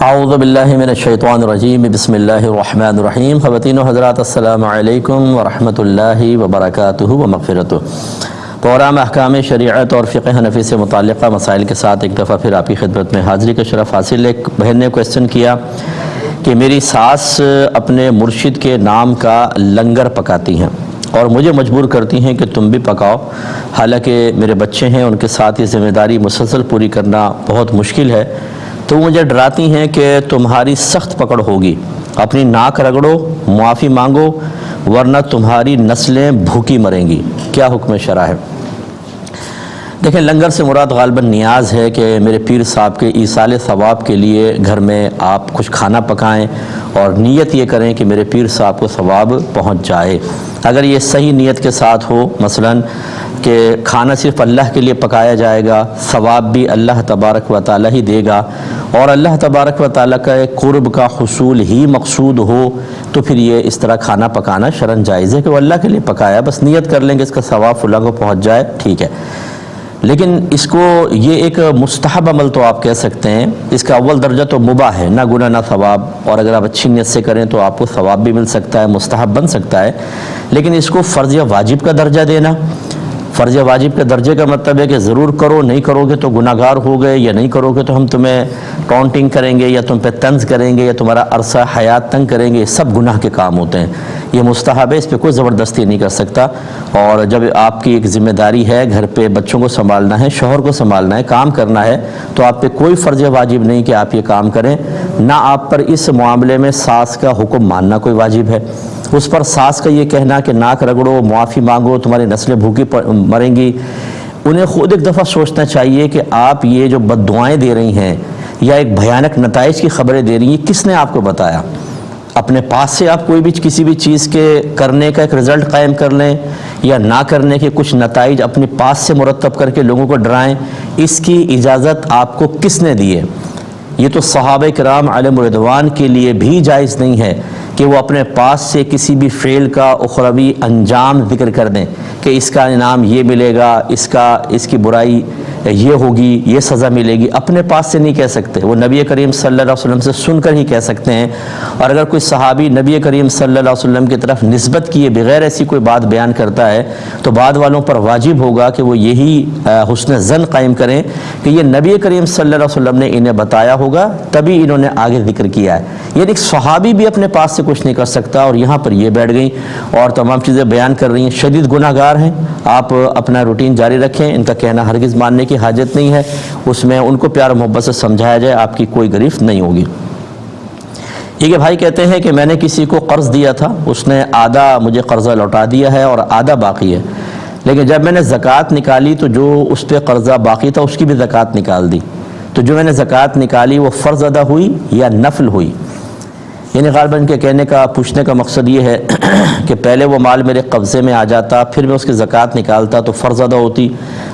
اعوذ باللہ من الشیطان الرجیم بسم اللہ الرحمن الرحیم۔ خواتین و حضرات السلام علیکم ورحمۃ اللہ وبرکاتہ و مغفرتہ۔ پروگرام احکام شریعت اور فقہ حنفی سے متعلقہ مسائل کے ساتھ ایک دفعہ پھر آپ کی خدمت میں حاضری کا شرف حاصل۔ ایک بہن نے کویسچن کیا کہ میری ساس اپنے مرشد کے نام کا لنگر پکاتی ہیں اور مجھے مجبور کرتی ہیں کہ تم بھی پکاؤ، حالانکہ میرے بچے ہیں، ان کے ساتھ یہ ذمہ داری مسلسل پوری کرنا بہت مشکل ہے، تو مجھے ڈراتی ہیں کہ تمہاری سخت پکڑ ہوگی، اپنی ناک رگڑو، معافی مانگو ورنہ تمہاری نسلیں بھوکی مریں گی، کیا حکم شرع ہے؟ دیکھیں، لنگر سے مراد غالباً نیاز ہے کہ میرے پیر صاحب کے ایصال ثواب کے لیے گھر میں آپ کچھ کھانا پکائیں اور نیت یہ کریں کہ میرے پیر صاحب کو ثواب پہنچ جائے۔ اگر یہ صحیح نیت کے ساتھ ہو، مثلاً کہ کھانا صرف اللہ کے لیے پکایا جائے گا، ثواب بھی اللہ تبارک و تعالی ہی دے گا، اور اللہ تبارک و تعالی کا قرب کا حصول ہی مقصود ہو، تو پھر یہ اس طرح کھانا پکانا شرعاً جائز ہے کہ وہ اللہ کے لیے پکایا، بس نیت کر لیں کہ اس کا ثواب فلاں کو پہنچ جائے، ٹھیک ہے۔ لیکن اس کو یہ ایک مستحب عمل تو آپ کہہ سکتے ہیں، اس کا اول درجہ تو مباح ہے، نہ گناہ نہ ثواب، اور اگر آپ اچھی نیت سے کریں تو آپ کو ثواب بھی مل سکتا ہے، مستحب بن سکتا ہے۔ لیکن اس کو فرض یا واجب کا درجہ دینا، فرض یا واجب کے درجے کا مطلب ہے کہ ضرور کرو، نہیں کرو گے تو گناہ گار ہو گئے، یا نہیں کرو گے تو ہم تمہیں ٹونٹنگ کریں گے یا تم پہ طنز کریں گے یا تمہارا عرصہ حیات تنگ کریں گے، یہ سب گناہ کے کام ہوتے ہیں۔ یہ مستحب ہے، اس پہ کوئی زبردستی نہیں کر سکتا، اور جب آپ کی ایک ذمہ داری ہے، گھر پہ بچوں کو سنبھالنا ہے، شوہر کو سنبھالنا ہے، کام کرنا ہے، تو آپ پہ کوئی فرض یا واجب نہیں کہ آپ یہ کام کریں، نہ آپ پر اس معاملے میں ساس کا حکم ماننا کوئی واجب ہے۔ اس پر ساس کا یہ کہنا کہ ناک رگڑو، معافی مانگو، تمہاری نسلیں بھوکی مریں گی، انہیں خود ایک دفعہ سوچنا چاہیے کہ آپ یہ جو بد دعائیں دے رہی ہیں یا ایک بھیانک نتائج کی خبریں دے رہی ہیں، کس نے آپ کو بتایا؟ اپنے پاس سے آپ کوئی بھی کسی بھی چیز کے کرنے کا ایک رزلٹ قائم کر لیں یا نہ کرنے کے کچھ نتائج اپنے پاس سے مرتب کر کے لوگوں کو ڈرائیں، اس کی اجازت آپ کو کس نے دی ہے؟ یہ تو صحابہ کرام علیہم رضوان کے لیے بھی جائز نہیں ہے کہ وہ اپنے پاس سے کسی بھی فعل کا اخروی انجام ذکر کر دیں کہ اس کا انعام یہ ملے گا، اس کی برائی یہ ہوگی، یہ سزا ملے گی، اپنے پاس سے نہیں کہہ سکتے، وہ نبی کریم صلی اللہ علیہ وسلم سے سن کر ہی کہہ سکتے ہیں۔ اور اگر کوئی صحابی نبی کریم صلی اللہ علیہ وسلم کی طرف نسبت کیے بغیر ایسی کوئی بات بیان کرتا ہے تو بعد والوں پر واجب ہوگا کہ وہ یہی حسن ظن قائم کریں کہ یہ نبی کریم صلی اللہ علیہ وسلم نے انہیں بتایا ہوگا، تبھی انہوں نے آگے ذکر کیا ہے۔ یعنی ایک صحابی بھی اپنے پاس سے کچھ نہیں کر سکتا، اور یہاں پر یہ بیٹھ گئیں اور تمام چیزیں بیان کر رہی ہیں، شدید گناہ گار ہیں۔ آپ اپنا روٹین جاری رکھیں، ان کا کہنا ہرگز ماننے کی حاجت نہیں ہے، اس میں ان کو پیار محبت سے سمجھایا جائے، آپ کی کوئی گرفت نہیں ہوگی۔ ٹھیک ہے، بھائی کہتے ہیں کہ میں نے کسی کو قرض دیا تھا، اس نے آدھا مجھے قرضہ لوٹا دیا ہے اور آدھا باقی ہے، لیکن جب میں نے زکوٰۃ نکالی تو جو اس پہ قرضہ باقی تھا اس کی بھی زکوٰۃ نکال دی، تو جو میں نے زکوٰۃ نکالی وہ فرض ادا ہوئی یا نفل ہوئی؟ یعنی غالباً کے کہنے کا پوچھنے کا مقصد یہ ہے کہ پہلے وہ مال میرے قبضے میں آ جاتا، پھر میں اس کی زکوٰۃ نکالتا تو فرض ادا ہوتی،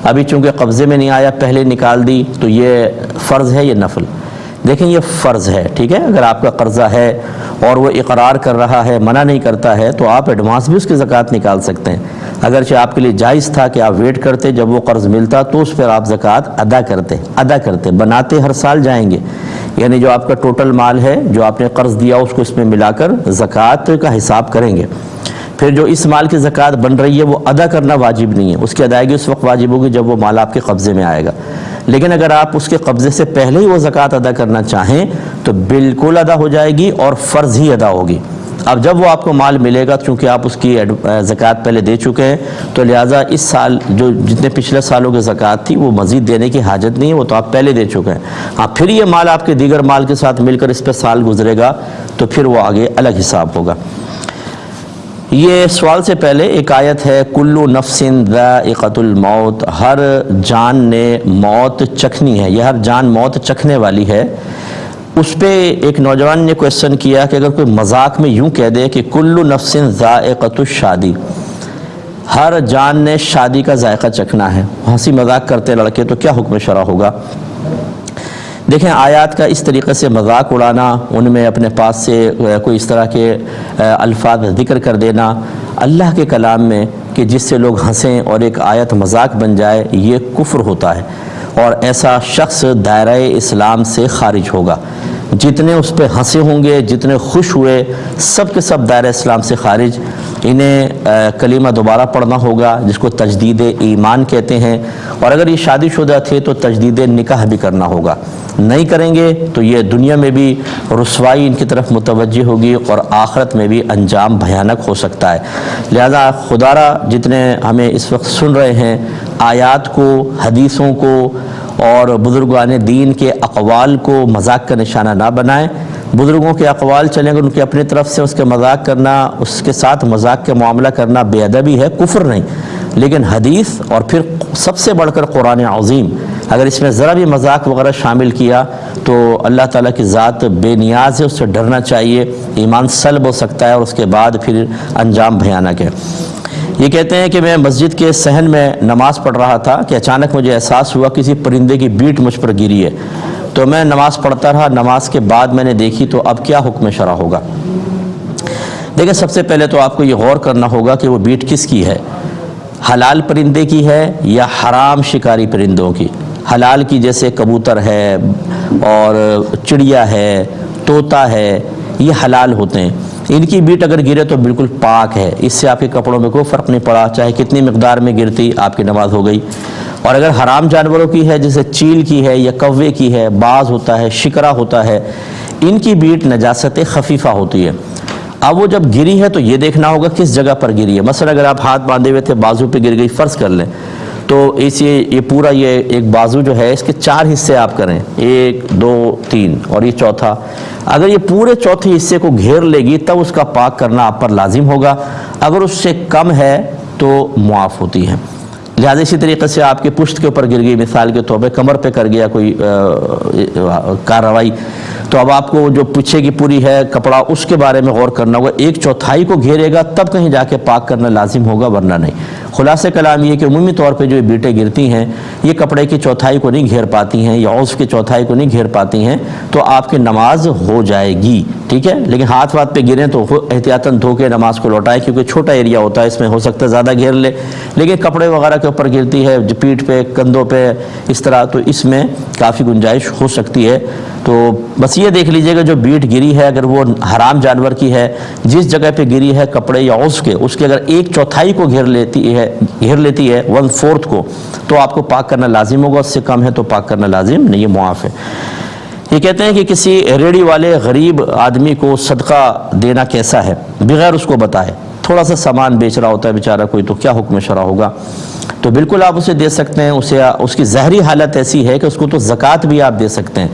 ابھی چونکہ قبضے میں نہیں آیا، پہلے نکال دی، تو یہ فرض ہے یا نفل؟ دیکھیں، یہ فرض ہے، ٹھیک ہے۔ اگر آپ کا قرضہ ہے اور وہ اقرار کر رہا ہے، منع نہیں کرتا ہے، تو آپ ایڈوانس بھی اس کی زکوٰۃ نکال سکتے ہیں، اگرچہ آپ کے لیے جائز تھا کہ آپ ویٹ کرتے، جب وہ قرض ملتا تو اس پر آپ زکوٰۃ ادا کرتے بناتے ہر سال جائیں گے، یعنی جو آپ کا ٹوٹل مال ہے جو آپ نے قرض دیا اس کو اس میں ملا کر زکوٰۃ کا حساب کریں گے۔ پھر جو اس مال کی زکوٰۃ بن رہی ہے وہ ادا کرنا واجب نہیں ہے، اس کی ادائیگی اس وقت واجب ہوگی جب وہ مال آپ کے قبضے میں آئے گا، لیکن اگر آپ اس کے قبضے سے پہلے ہی وہ زکوٰۃ ادا کرنا چاہیں تو بالکل ادا ہو جائے گی اور فرض ہی ادا ہوگی۔ اب جب وہ آپ کو مال ملے گا، چونکہ آپ اس کی زکوٰۃ پہلے دے چکے ہیں، تو لہٰذا اس سال جو جتنے پچھلے سالوں کی زکوٰۃ تھی وہ مزید دینے کی حاجت نہیں ہے، وہ تو آپ پہلے دے چکے ہیں۔ ہاں، پھر یہ مال آپ کے دیگر مال کے ساتھ مل کر اس پہ سال گزرے گا تو پھر وہ آگے الگ حساب ہوگا۔ یہ سوال سے پہلے ایک آیت ہے، کلُّ نفس ذائقۃ الموت، ہر جان نے موت چکھنی ہے، یہ ہر جان موت چکھنے والی ہے۔ اس پہ ایک نوجوان نے کویسچن کیا کہ اگر کوئی مذاق میں یوں کہہ دے کہ کلُّ نفس ذائقۃ الشادی، ہر جان نے شادی کا ذائقہ چکھنا ہے، ہنسی مذاق کرتے لڑکے، تو کیا حکم شرع ہوگا؟ دیکھیں، آیات کا اس طریقے سے مذاق اڑانا، ان میں اپنے پاس سے کوئی اس طرح کے الفاظ ذکر کر دینا اللہ کے کلام میں کہ جس سے لوگ ہنسیں اور ایک آیت مذاق بن جائے، یہ کفر ہوتا ہے اور ایسا شخص دائرہ اسلام سے خارج ہوگا۔ جتنے اس پہ ہنسے ہوں گے، جتنے خوش ہوئے، سب کے سب دائرہ اسلام سے خارج۔ انہیں کلمہ دوبارہ پڑھنا ہوگا جس کو تجدید ایمان کہتے ہیں، اور اگر یہ شادی شدہ تھے تو تجدید نکاح بھی کرنا ہوگا۔ نہیں کریں گے تو یہ دنیا میں بھی رسوائی ان کی طرف متوجہ ہوگی اور آخرت میں بھی انجام بھیانک ہو سکتا ہے۔ لہذا خدا را جتنے ہمیں اس وقت سن رہے ہیں، آیات کو، حدیثوں کو اور بزرگان دین کے اقوال کو مذاق کا نشانہ نہ بنائیں۔ بزرگوں کے اقوال چلیں گے، ان کے اپنی طرف سے اس کے مذاق کرنا، اس کے ساتھ مذاق کے معاملہ کرنا بے ادبی ہے، کفر نہیں، لیکن حدیث اور پھر سب سے بڑھ کر قرآن عظیم، اگر اس میں ذرا بھی مذاق وغیرہ شامل کیا تو اللہ تعالیٰ کی ذات بے نیاز ہے، اس سے ڈرنا چاہیے، ایمان سلب ہو سکتا ہے اور اس کے بعد پھر انجام بھیانک ہے۔ یہ کہتے ہیں کہ میں مسجد کے صحن میں نماز پڑھ رہا تھا کہ اچانک مجھے احساس ہوا کسی پرندے کی بیٹ مجھ پر گری ہے، تو میں نماز پڑھتا رہا۔ نماز کے بعد میں نے دیکھی تو اب کیا حکم شرع ہوگا؟ دیکھیں، سب سے پہلے تو آپ کو یہ غور کرنا ہوگا کہ وہ بیٹ کس کی ہے، حلال پرندے کی ہے یا حرام شکاری پرندوں کی؟ حلال کی جیسے کبوتر ہے اور چڑیا ہے، طوطا ہے، یہ حلال ہوتے ہیں۔ ان کی بیٹ اگر گرے تو بالکل پاک ہے، اس سے آپ کے کپڑوں میں کوئی فرق نہیں پڑا، چاہے کتنی مقدار میں گرتی آپ کی نماز ہو گئی۔ اور اگر حرام جانوروں کی ہے جیسے چیل کی ہے یا کوے کی ہے، باز ہوتا ہے، شکرا ہوتا ہے، ان کی بیٹ نجاست خفیفہ ہوتی ہے۔ اب وہ جب گری ہے تو یہ دیکھنا ہوگا کس جگہ پر گری ہے۔ مثلا اگر آپ ہاتھ باندھے ہوئے تھے، بازو پہ گر گئی، فرض کر لیں، تو یہ پورا یہ ایک بازو جو ہے اس کے 4 حصے آپ کریں، 1 2 3 اور یہ چوتھا، اگر یہ پورے چوتھے حصے کو گھیر لے گی تب اس کا پاک کرنا آپ پر لازم ہوگا، اگر اس سے کم ہے تو معاف ہوتی ہے۔ لہٰذا اسی طریقے سے آپ کے پشت کے اوپر گر گئی، مثال کے طور پہ کمر پہ کر گیا کوئی کارروائی، تو اب آپ کو جو پیچھے کی پوری ہے کپڑا اس کے بارے میں غور کرنا ہوگا، 1/4 کو گھیرے گا تب کہیں جا کے پاک کرنا لازم ہوگا، ورنہ نہیں۔ خلاصہ کلام یہ کہ عمومی طور پہ جو یہ بیٹیں گرتی ہیں یہ کپڑے کی چوتھائی کو نہیں گھیر پاتی ہیں یا عضو کی چوتھائی کو نہیں گھیر پاتی ہیں، تو آپ کی نماز ہو جائے گی، ٹھیک ہے۔ لیکن ہاتھ پہ گریں تو احتیاطاً دھو کے نماز کو لوٹائیں، کیونکہ چھوٹا ایریا ہوتا ہے، اس میں ہو سکتا ہے زیادہ گھیر لے، لیکن کپڑے وغیرہ کے اوپر گرتی ہے، پیٹھ پہ، کندھوں پہ، اس طرح، تو اس میں کافی گنجائش ہو سکتی ہے۔ تو بس یہ دیکھ لیجئے گا جو بیٹ گری ہے اگر وہ حرام جانور کی ہے، جس جگہ پہ گری ہے کپڑے یا عضو کے، اس کے اگر 1/4 کو گھیر لیتی ہے 1/4 کو، تو آپ کو پاک کرنا لازم ہوگا، اس سے کم ہے تو پاک کرنا لازم نہیں، یہ معاف ہے۔ یہ کہتے ہیں کہ کسی ریڑھی والے غریب آدمی کو صدقہ دینا کیسا ہے بغیر اس کو بتائے؟ تھوڑا سا سامان بیچ رہا ہوتا ہے بیچارہ کوئی، تو کیا حکم شرع ہوگا؟ تو بالکل آپ اسے دے سکتے ہیں، اس کی ظاہری حالت ایسی ہے کہ اس کو تو زکوٰۃ بھی آپ دے سکتے ہیں،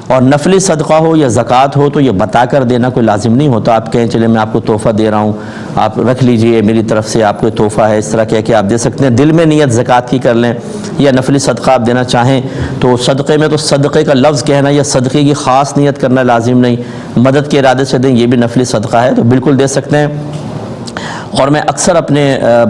اور نفلی صدقہ ہو یا زکوٰۃ ہو تو یہ بتا کر دینا کوئی لازم نہیں ہوتا۔ آپ کہیں چلے میں آپ کو تحفہ دے رہا ہوں، آپ رکھ لیجئے، میری طرف سے آپ کو تحفہ ہے، اس طرح کہہ کے آپ دے سکتے ہیں۔ دل میں نیت زکوٰۃ کی کر لیں، یا نفلی صدقہ آپ دینا چاہیں تو صدقے میں تو صدقے کا لفظ کہنا یا صدقے کی خاص نیت کرنا لازم نہیں، مدد کے ارادے سے دیں، یہ بھی نفلی صدقہ ہے تو بالکل دے سکتے ہیں۔ اور میں اکثر اپنے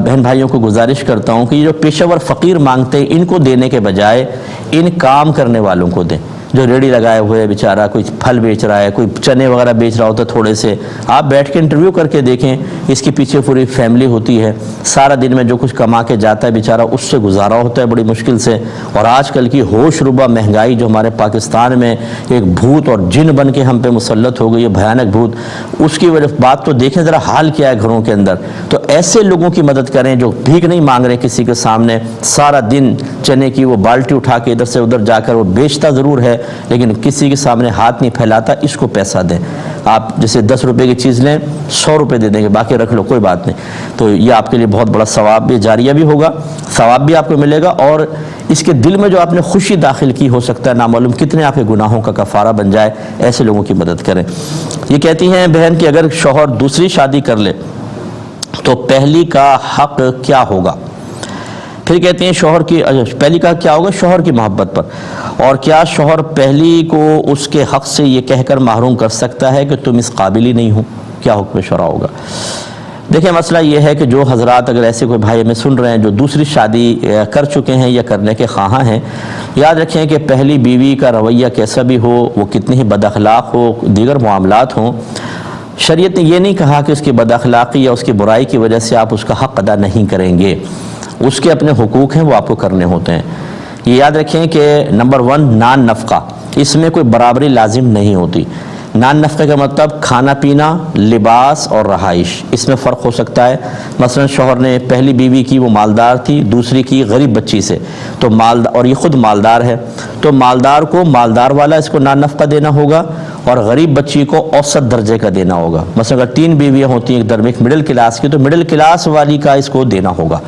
بہن بھائیوں کو گزارش کرتا ہوں کہ یہ جو پیشہ ور فقیر مانگتے ہیں ان کو دینے کے بجائے ان کام کرنے والوں کو دیں، جو ریڑھی لگائے ہوئے بیچارہ کوئی پھل بیچ رہا ہے، کوئی چنے وغیرہ بیچ رہا ہوتا ہے تھوڑے سے، آپ بیٹھ کے انٹرویو کر کے دیکھیں، اس کے پیچھے پوری فیملی ہوتی ہے، سارا دن میں جو کچھ کما کے جاتا ہے بیچارہ اس سے گزارا ہوتا ہے بڑی مشکل سے، اور آج کل کی ہوش ربا مہنگائی جو ہمارے پاکستان میں ایک بھوت اور جن بن کے ہم پہ مسلط ہو گئی ہے، بھیانک بھوت، اس کی وجہ بات تو دیکھیں ذرا حال کیا ہے گھروں کے اندر۔ تو ایسے لوگوں کی مدد کریں جو بھیک نہیں مانگ رہے کسی کے سامنے، سارا دن چنے کی وہ بالٹی اٹھا کے ادھر سے ادھر جا کر وہ بیچتا ضرور ہے لیکن کسی کے سامنے ہاتھ نہیں پھیلاتا، اس کو پیسہ دیں۔ آپ جیسے 10 روپے کی چیز لیں، 100 روپے دے دیں گے، باقی رکھ لو کوئی بات نہیں، تو یہ آپ کے لیے بہت بڑا ثواب بھی جاریہ بھی ہوگا، ثواب بھی آپ کو ملے گا، اور اس کے دل میں جو آپ نے خوشی داخل کی ہو سکتا ہے نامعلوم کتنے آپ کے گناہوں کا کفارہ بن جائے، ایسے لوگوں کی مدد کریں۔ یہ کہتی ہیں بہن کہ اگر شوہر دوسری شادی کر لے تو پہلی کا حق کیا ہوگا؟ پھر کہتے ہیں شوہر کی پہلی کا کیا ہوگا؟ شوہر کی محبت پر، اور کیا شوہر پہلی کو اس کے حق سے یہ کہہ کر محروم کر سکتا ہے کہ تم اس قابل ہی نہیں ہو؟ کیا حکم شرع ہوگا؟ دیکھیں مسئلہ یہ ہے کہ جو حضرات اگر ایسے کوئی بھائی ہمیں سن رہے ہیں جو دوسری شادی کر چکے ہیں یا کرنے کے خواہاں ہیں، یاد رکھیں کہ پہلی بیوی کا رویہ کیسا بھی ہو، وہ کتنی ہی بد اخلاق ہو، دیگر معاملات ہوں، شریعت نے یہ نہیں کہا کہ اس کی بد اخلاقی یا اس کی برائی کی وجہ سے آپ اس کا حق ادا نہیں کریں گے، اس کے اپنے حقوق ہیں وہ آپ کو کرنے ہوتے ہیں۔ یہ یاد رکھیں کہ نمبر 1 نان نفقہ، اس میں کوئی برابری لازم نہیں ہوتی۔ نان نفقے کا مطلب کھانا پینا، لباس اور رہائش، اس میں فرق ہو سکتا ہے۔ مثلا شوہر نے پہلی بیوی کی وہ مالدار تھی، دوسری کی غریب بچی سے، تو اور یہ خود مالدار ہے، تو مالدار کو مالدار والا اس کو نان نفقہ دینا ہوگا، اور غریب بچی کو اوسط درجے کا دینا ہوگا۔ مثلا اگر 3 بیویاں ہوتی ہیں، ایک درمیان ایک مڈل کلاس کی، تو مڈل کلاس والی کا اس کو دینا ہوگا۔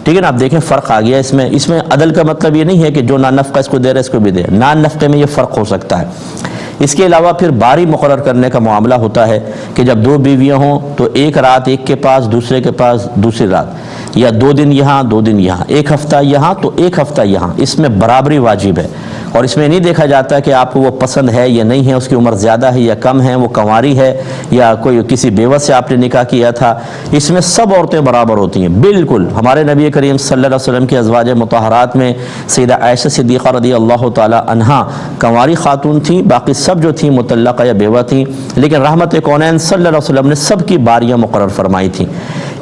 ٹھیک ہے نا، آپ دیکھیں فرق آ گیا اس میں عدل کا مطلب یہ نہیں ہے کہ جو نان نفقہ اس کو دے رہا ہے اس کو بھی دے، نان نفقے میں یہ فرق ہو سکتا ہے۔ اس کے علاوہ پھر باری مقرر کرنے کا معاملہ ہوتا ہے کہ جب 2 بیویاں ہوں تو ایک رات ایک کے پاس، دوسرے کے پاس دوسری رات، یا 2 دن یہاں 2 دن یہاں، ایک ہفتہ یہاں تو ایک ہفتہ یہاں، اس میں برابری واجب ہے۔ اور اس میں نہیں دیکھا جاتا کہ آپ کو وہ پسند ہے یا نہیں ہے، اس کی عمر زیادہ ہے یا کم ہے، وہ کنواری ہے یا کوئی کسی بیوہ سے آپ نے نکاح کیا تھا، اس میں سب عورتیں برابر ہوتی ہیں بالکل۔ ہمارے نبی کریم صلی اللہ علیہ وسلم کے ازواج مطہرات میں سیدہ عائشہ صدیقہ رضی اللہ تعالی عنہا کنواری خاتون تھیں، باقی سب جو تھیں مطلقہ یا بیوہ تھیں، لیکن رحمت کونین صلی اللہ علیہ وسلم نے سب کی باریاں مقرر فرمائی تھیں۔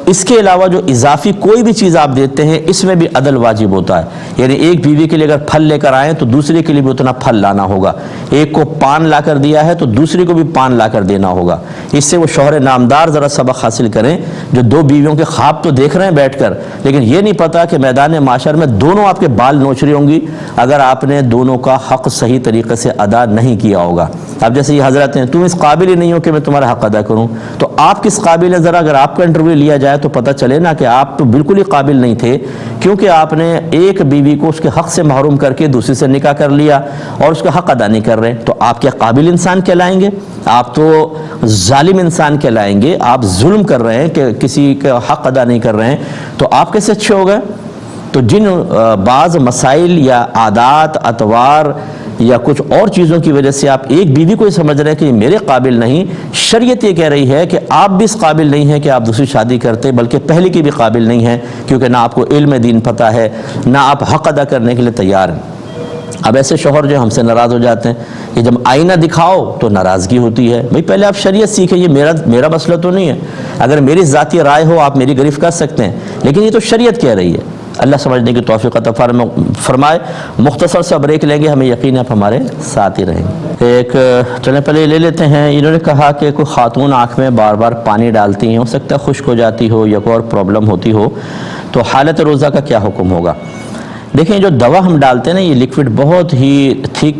اس کے علاوہ جو اضافی کوئی بھی چیز آپ دیتے ہیں اس میں بھی عدل واجب ہوتا ہے، یعنی ایک بیوی کے لیے اگر پھل لے کر آئیں تو دوسری کے لیے بھی اتنا پھل لانا ہوگا، ایک کو پان لا کر دیا ہے تو دوسری کو بھی پان لا کر دینا ہوگا۔ اس سے وہ شوہر نامدار ذرا سبق حاصل کریں جو 2 بیویوں کے خواب تو دیکھ رہے ہیں بیٹھ کر، لیکن یہ نہیں پتا کہ میدان معاشر میں دونوں آپ کے بال نوچ رہی ہوں گی اگر آپ نے دونوں کا حق صحیح طریقے سے ادا نہیں کیا ہوگا۔ اب جیسے یہ حضرت ہیں، تم اس قابل ہی نہیں ہو کہ میں تمہارا حق ادا کروں، تو آپ کس قابل ہیں؟ ذرا اگر آپ کا انٹرویو لیا جائے تو پتہ چلے نا کہ آپ تو بالکل ہی قابل نہیں تھے، کیونکہ آپ نے ایک بیوی کو اس کے حق سے محروم کر کے دوسری سے نکاح کر لیا اور اس کا حق ادا نہیں کر رہے، تو آپ کیا قابل انسان کہلائیں گے؟ آپ تو ظالم انسان کہلائیں گے۔ آپ ظلم کر رہے ہیں کہ کسی کا حق ادا نہیں کر رہے ہیں، تو آپ کیسے اچھے ہو گئے؟ تو جن بعض مسائل یا عادات اطوار یا کچھ اور چیزوں کی وجہ سے آپ ایک بیوی کو یہ سمجھ رہے ہیں کہ یہ میرے قابل نہیں، شریعت یہ کہہ رہی ہے کہ آپ بھی اس قابل نہیں ہیں کہ آپ دوسری شادی کرتے، بلکہ پہلی کی بھی قابل نہیں ہیں، کیونکہ نہ آپ کو علم دین پتہ ہے، نہ آپ حق ادا کرنے کے لیے تیار ہیں۔ اب ایسے شوہر جو ہم سے ناراض ہو جاتے ہیں کہ جب آئینہ دکھاؤ تو ناراضگی ہوتی ہے۔ بھئی پہلے آپ شریعت سیکھیں، یہ میرا مسئلہ تو نہیں ہے، اگر میری ذاتی رائے ہو آپ میری گرفت کر سکتے ہیں، لیکن یہ تو شریعت کہہ رہی ہے۔ اللہ سمجھنے کی توفیق عطا فرمائے۔ مختصر سا بریک لیں گے، ہمیں یقین ہے آپ ہمارے ساتھ ہی رہیں گے۔ چلیں پہلے لے لیتے ہیں۔ انہوں نے کہا کہ کوئی خاتون آنکھ میں بار بار پانی ڈالتی ہیں، ہو سکتا ہے خشک ہو جاتی ہو یا کوئی اور پرابلم ہوتی ہو، تو حالت روزہ کا کیا حکم ہوگا؟ دیکھیں جو دوا ہم ڈالتے ہیں نا، یہ لیکوڈ بہت ہی تھک،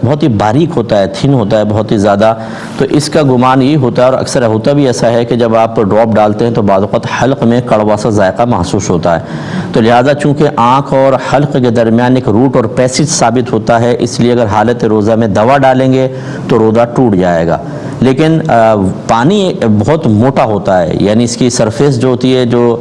بہت ہی باریک ہوتا ہے، تھن ہوتا ہے بہت ہی زیادہ، تو اس کا گمان یہ ہوتا ہے، اور اکثر ہوتا بھی ایسا ہے کہ جب آپ ڈراپ ڈالتے ہیں تو بعض اوقات حلق میں کڑوا سا ذائقہ محسوس ہوتا ہے، تو لہذا چونکہ آنکھ اور حلق کے درمیان ایک روٹ اور پیسج ثابت ہوتا ہے، اس لیے اگر حالت روزہ میں دوا ڈالیں گے تو روزہ ٹوٹ جائے گا۔ لیکن پانی بہت موٹا ہوتا ہے، یعنی اس کی سرفیس جو ہوتی ہے، جو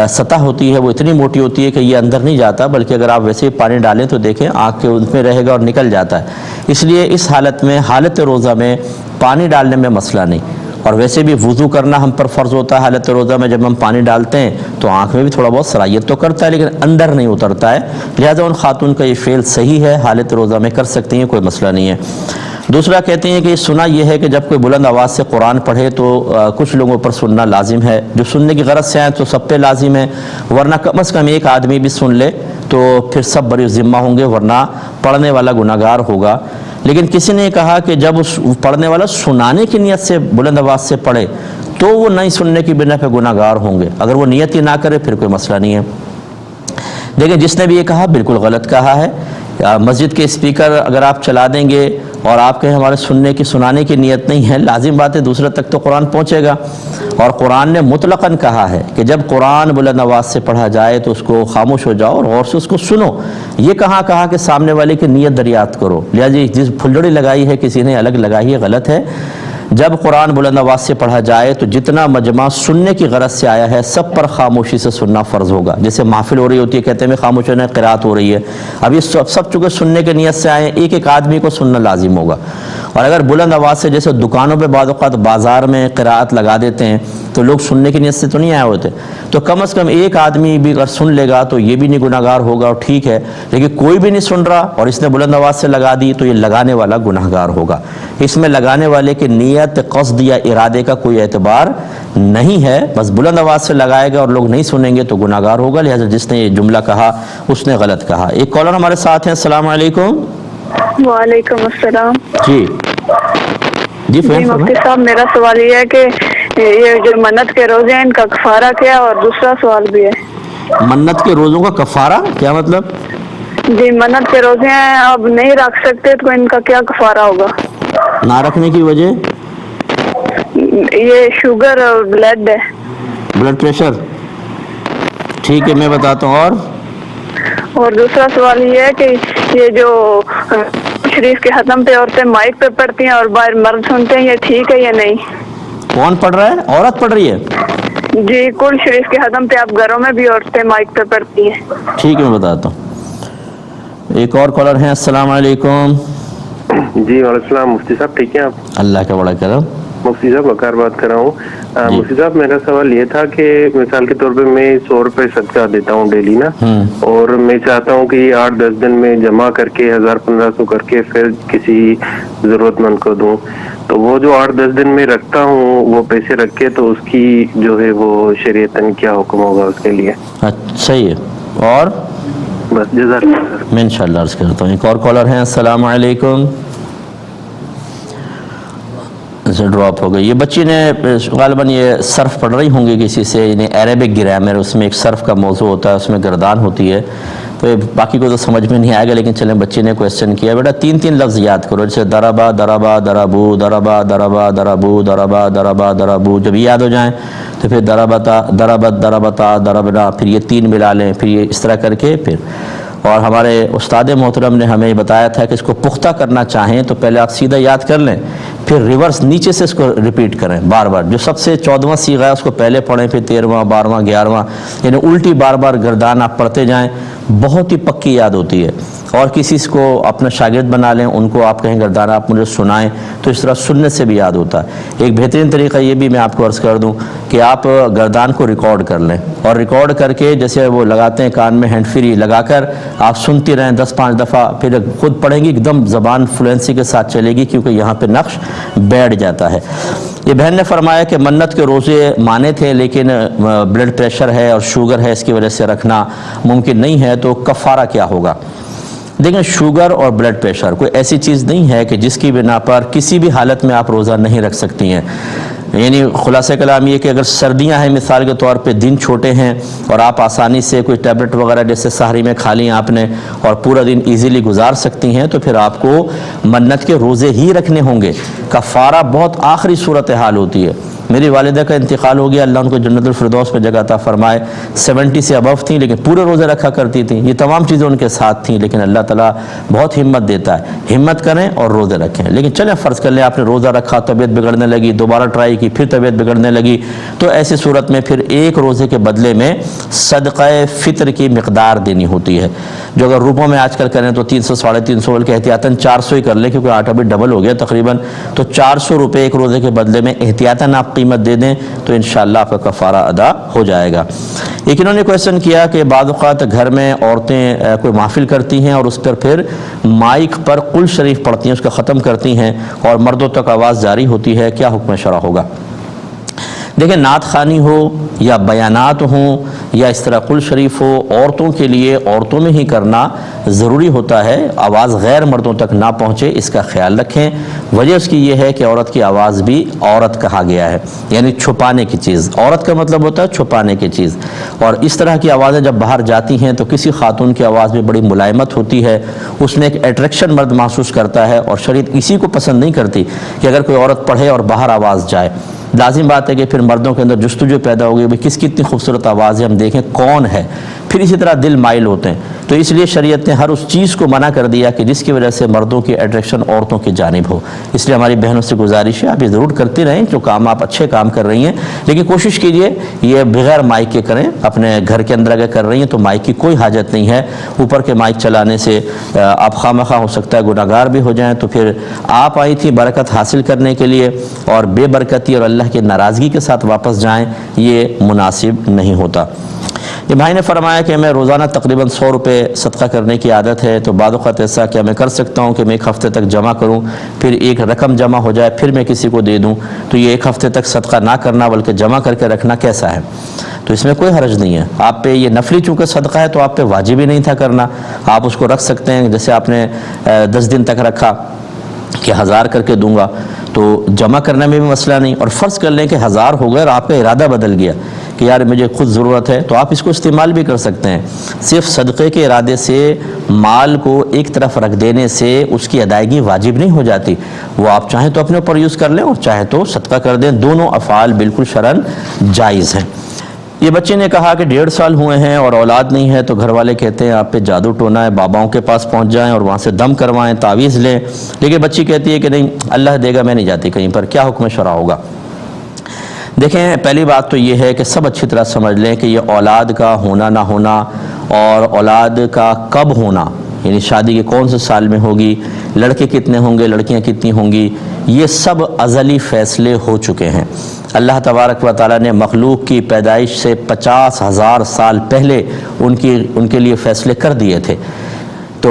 سطح ہوتی ہے وہ اتنی موٹی ہوتی ہے کہ یہ اندر نہیں جاتا، بلکہ اگر آپ ویسے ہی پانی ڈالیں تو دیکھیں آنکھ کے ان میں رہے گا اور نکل جاتا ہے۔ اس لیے اس حالت میں، حالت روزہ میں پانی ڈالنے میں مسئلہ نہیں، اور ویسے بھی وضو کرنا ہم پر فرض ہوتا ہے حالت روزہ میں، جب ہم پانی ڈالتے ہیں تو آنکھ میں بھی تھوڑا بہت صلاحیت تو کرتا ہے لیکن اندر نہیں اترتا ہے، لہذا ان خاتون کا یہ فعل صحیح ہے، حالت روزہ میں کر سکتی ہیں، کوئی مسئلہ نہیں ہے۔ دوسرا کہتے ہیں کہ سنا یہ ہے کہ جب کوئی بلند آواز سے قرآن پڑھے تو کچھ لوگوں پر سننا لازم ہے، جو سننے کی غرض سے آئیں تو سب پہ لازم ہے، ورنہ کم از کم ایک آدمی بھی سن لے تو پھر سب بری ذمہ ہوں گے، ورنہ پڑھنے والا گناہگار ہوگا۔ لیکن کسی نے کہا کہ جب اس پڑھنے والا سنانے کی نیت سے بلند آواز سے پڑھے تو وہ نہیں سننے کی بنا پہ گناہگار ہوں گے، اگر وہ نیت ہی نہ کرے پھر کوئی مسئلہ نہیں ہے۔ دیکھیں جس نے بھی یہ کہا بالکل غلط کہا ہے۔ مسجد کے اسپیکر اگر آپ چلا دیں گے اور آپ کہیں ہمارے سنانے کی نیت نہیں ہے، لازم بات ہے دوسرے تک تو قرآن پہنچے گا، اور قرآن نے مطلقاً کہا ہے کہ جب قرآن بلند آواز سے پڑھا جائے تو اس کو خاموش ہو جاؤ اور غور سے اس کو سنو۔ یہ کہا کہ سامنے والے کی نیت دریافت کرو، لہٰذا جس پھلجڑی لگائی ہے کسی نے الگ لگائی ہے، غلط ہے۔ جب قرآن بلند آواز سے پڑھا جائے تو جتنا مجمع سننے کی غرض سے آیا ہے سب پر خاموشی سے سننا فرض ہوگا۔ جیسے محفل ہو رہی ہوتی ہے، کہتے ہیں میں خاموش ہونا، قرات ہو رہی ہے، اب یہ سب چونکہ سننے کی نیت سے آئے، ایک ایک آدمی کو سننا لازم ہوگا۔ اور اگر بلند آواز سے جیسے دکانوں پہ بعض اوقات بازار میں قرات لگا دیتے ہیں تو لوگ سننے کی نیت سے تو نہیں آئے ہوتے، تو کم از کم ایک آدمی بھی اگر سن لے گا تو یہ بھی نہیں گناہگار ہوگا، اور ٹھیک ہے۔ لیکن کوئی بھی نہیں سن رہا اور اس نے بلند آواز سے لگا دی تو یہ لگانے والا گناہگار ہوگا۔ اس میں لگانے والے کی نیت، قصد یا ارادے کا کوئی اعتبار نہیں ہے، بس بلند آواز سے لگائے گا اور لوگ نہیں سنیں گے تو گناہگار ہوگا، لہٰذا جس نے یہ جملہ کہا اس نے غلط کہا۔ ایک کالر ہمارے ساتھ ہیں، السلام علیکم۔ وعلیکم السلام۔ جی جی مفتی صاحب، میرا سوال یہ ہے کہ یہ جو منت کے روزے ہیں ان کا کفارہ کیا، اور دوسرا سوال بھی ہے۔ منت کے روزوں کا کفارہ کیا مطلب؟ جی منت کے روزے ہیں، اب نہیں رکھ سکتے تو ان کا کیا کفارہ ہوگا؟ نہ رکھنے کی وجہ؟ یہ شوگر اور بلڈ ہے، بلڈ پریشر۔ ٹھیک ہے میں بتاتا ہوں۔ اور دوسرا سوال یہ ہے کہ یہ جو شریف کے ختم پہ عورتیں مائک پہ پڑھتی ہیں اور باہر مرد سنتے ہیں، یہ ٹھیک ہے یا نہیں؟ کون پڑھ رہا ہے؟ عورت پڑھ رہی ہے؟ جی کل شریف کے ختم پہ آپ گھروں میں بھی عورتیں مائک پہ پڑھتی ہیں۔ ٹھیک ہے میں بتاتا ہوں۔ ایک اور کالر ہیں، السلام علیکم۔ جی وعلیکم السلام۔ مفتی صاحب ٹھیک ہیں آپ؟ اللہ کا بڑا کرم۔ مفتی صاحب وقار بات کر رہا ہوں۔ جی۔ مفتی صاحب میرا سوال یہ تھا کہ مثال کے طور پہ میں 100 روپے صدقہ دیتا ہوں ڈیلی نا، اور میں چاہتا ہوں کہ یہ 8-10 دن میں جمع کر کے 1000-1500 کر کے پھر کسی ضرورت مند کو دوں، تو وہ جو 8-10 دن میں رکھتا ہوں وہ پیسے رکھ کے، تو اس کی جو ہے وہ شریعتاً کیا حکم ہوگا اس کے لیے؟ صحیح ہے۔ اور بس جزاک اللہ۔ میں انشاءاللہ عرض کرتا ہوں۔ ایک اور کالر ہیں، السلام علیکم۔ ڈراپ ہو گئی۔ یہ بچی نے غالباً یہ صرف پڑھ رہی ہوں گی کسی سے، یعنی عربک گرامر، اس میں ایک صرف کا موضوع ہوتا ہے، اس میں گردان ہوتی ہے، تو باقی کو تو سمجھ میں نہیں آئے گا، لیکن چلیں بچی نے کویسچن کیا، بیٹا 3 لفظ یاد کرو، جیسے دربا دربا دربو، دربا دربا دربو، دربا دربا دربو، جب یہ یاد ہو جائیں تو پھر دربتا دربت دربتا دربنا، پھر یہ 3 ملا لیں، پھر یہ اس طرح کر کے پھر۔ اور ہمارے استاد محترم نے ہمیں بتایا تھا کہ اس کو پختہ کرنا چاہیں تو پہلے آپ سیدھا یاد کر لیں، پھر ریورس نیچے سے اس کو ریپیٹ کریں بار بار، جو سب سے 14واں صیغہ ہے اس کو پہلے پڑھیں، پھر 13واں 12واں 11واں، یعنی الٹی بار بار گردان آپ پڑھتے جائیں، بہت ہی پکی یاد ہوتی ہے۔ اور کسی کو اپنا شاگرد بنا لیں، ان کو آپ کہیں گردان آپ مجھے سنائیں، تو اس طرح سننے سے بھی یاد ہوتا ہے۔ ایک بہترین طریقہ یہ بھی میں آپ کو عرض کر دوں کہ آپ گردان کو ریکارڈ کر لیں، اور ریکارڈ کر کے جیسے وہ لگاتے ہیں کان میں ہینڈ فری لگا کر آپ سنتی رہیں 10-5 دفعہ، پھر خود پڑھیں گی ایک دم زبان فلوئنسی کے ساتھ چلے گی، کیونکہ یہاں پہ نقش بیٹھ جاتا ہے۔ یہ بہن نے فرمایا کہ منت کے روزے مانے تھے، لیکن بلڈ پریشر ہے اور شوگر ہے، اس کی وجہ سے رکھنا ممکن نہیں ہے، تو کفارہ کیا ہوگا؟ دیکھیں شوگر اور بلڈ پریشر کوئی ایسی چیز نہیں ہے کہ جس کی بنا پر کسی بھی حالت میں آپ روزہ نہیں رکھ سکتی ہیں۔ یعنی خلاصہ کلام یہ کہ اگر سردیاں ہیں مثال کے طور پہ، دن چھوٹے ہیں اور آپ آسانی سے کوئی ٹیبلٹ وغیرہ جیسے سحری میں کھا لی آپ نے اور پورا دن ایزیلی گزار سکتی ہیں، تو پھر آپ کو منت کے روزے ہی رکھنے ہوں گے۔ کفارہ بہت آخری صورتحال ہوتی ہے۔ میری والدہ کا انتقال ہو گیا، اللہ ان کو جنت الفردوس میں جگہ عطا فرمائے، 70 سے ابو تھیں لیکن پورے روزے رکھا کرتی تھیں، یہ تمام چیزیں ان کے ساتھ تھیں، لیکن اللہ تعالیٰ بہت ہمت دیتا ہے، ہمت کریں اور روزے رکھیں۔ لیکن چلیں فرض کر لیں آپ نے روزہ رکھا، طبیعت بگڑنے لگی، دوبارہ ٹرائی کی، پھر طبیعت بگڑنے لگی، تو ایسی صورت میں پھر ایک روزے کے بدلے میں صدقہ فطر کی مقدار دینی ہوتی ہے، جو اگر روپوں میں آج کل کریں تو 300-350 بلکہ احتیاطاً 400 ہی کر لیں، کیونکہ آٹا بھی ڈبل ہو گیا تقریباً، تو 400 روپے ایک روزے کے بدلے میں احتیاطاً آپ قیمت دے دیں تو انشاءاللہ آپ کا کفارہ ادا ہو جائے گا۔ ایک انہوں نے کویسچن کیا کہ بعض اوقات گھر میں عورتیں کوئی محفل کرتی ہیں اور اس پر پھر مائک پر قل شریف پڑھتی ہیں، اس کا ختم کرتی ہیں اور مردوں تک آواز جاری ہوتی ہے، کیا حکم شرع ہوگا؟ دیکھیں نعت خوانی ہو یا بیانات ہوں یا اس طرح قل شریف ہو، عورتوں کے لیے عورتوں میں ہی کرنا ضروری ہوتا ہے، آواز غیر مردوں تک نہ پہنچے، اس کا خیال رکھیں۔ وجہ اس کی یہ ہے کہ عورت کی آواز بھی عورت کہا گیا ہے، یعنی چھپانے کی چیز، عورت کا مطلب ہوتا ہے چھپانے کی چیز، اور اس طرح کی آوازیں جب باہر جاتی ہیں تو کسی خاتون کی آواز میں بڑی ملائمت ہوتی ہے، اس میں ایک اٹریکشن مرد محسوس کرتا ہے، اور شریعت اسی کو پسند نہیں کرتی کہ اگر کوئی عورت پڑھے اور باہر آواز جائے۔ لازم بات ہے کہ پھر مردوں کے اندر جستجو پیدا ہوگی، بھئی کس کی اتنی خوبصورت آواز ہے، ہم دیکھیں کون ہے، پھر اسی طرح دل مائل ہوتے ہیں، تو اس لیے شریعت نے ہر اس چیز کو منع کر دیا کہ جس کی وجہ سے مردوں کی اٹریکشن عورتوں کی جانب ہو۔ اس لیے ہماری بہنوں سے گزارش ہے آپ یہ ضرور کرتے رہیں، جو کام آپ اچھے کام کر رہی ہیں، لیکن کوشش کیجئے یہ بغیر مائک کے کریں، اپنے گھر کے اندر اگر کر رہی ہیں تو مائک کی کوئی حاجت نہیں ہے، اوپر کے مائک چلانے سے آپ خواہ ہو سکتا ہے گناہگار بھی ہو جائیں، تو پھر آپ آئی تھی برکت حاصل کرنے کے لیے اور بے برکتی اور اللہ کی ناراضگی کے ساتھ واپس جائیں، یہ مناسب نہیں ہوتا۔ یہ بھائی نے فرمایا کہ میں روزانہ تقریباً 100 روپے صدقہ کرنے کی عادت ہے، تو بعض اوقات ایسا کیا میں کر سکتا ہوں کہ میں 1 ہفتے تک جمع کروں، پھر ایک رقم جمع ہو جائے پھر میں کسی کو دے دوں؟ تو یہ 1 ہفتے تک صدقہ نہ کرنا بلکہ جمع کر کے رکھنا کیسا ہے؟ تو اس میں کوئی حرج نہیں ہے، آپ پہ یہ نفلی چونکہ صدقہ ہے تو آپ پہ واجب ہی نہیں تھا کرنا، آپ اس کو رکھ سکتے ہیں، جیسے آپ نے 10 دن تک رکھا کہ 1000 کر کے دوں گا، تو جمع کرنے میں بھی مسئلہ نہیں۔ اور فرض کر لیں کہ 1000 ہو گئے اور آپ کا ارادہ بدل گیا کہ یار مجھے خود ضرورت ہے، تو آپ اس کو استعمال بھی کر سکتے ہیں۔ صرف صدقے کے ارادے سے مال کو ایک طرف رکھ دینے سے اس کی ادائیگی واجب نہیں ہو جاتی، وہ آپ چاہیں تو اپنے اوپر یوز کر لیں اور چاہیں تو صدقہ کر دیں، دونوں افعال بالکل شرعاً جائز ہیں۔ یہ بچے نے کہا کہ 1.5 سال ہوئے ہیں اور اولاد نہیں ہے، تو گھر والے کہتے ہیں آپ پہ جادو ٹونا ہے، باباؤں کے پاس پہنچ جائیں اور وہاں سے دم کروائیں، تعویذ لیں، لیکن بچی کہتی ہے کہ نہیں اللہ دے گا، میں نہیں جاتی کہیں پر، کیا حکم شرع ہوگا؟ دیکھیں، پہلی بات تو یہ ہے کہ سب اچھی طرح سمجھ لیں کہ یہ اولاد کا ہونا نہ ہونا اور اولاد کا کب ہونا، یعنی شادی کے کون سے سال میں ہوگی، لڑکے کتنے ہوں گے، لڑکیاں کتنی ہوں گی، یہ سب ازلی فیصلے ہو چکے ہیں۔ اللہ تبارک و تعالیٰ نے مخلوق کی پیدائش سے 50,000 سال پہلے ان کے لیے فیصلے کر دیے تھے۔ تو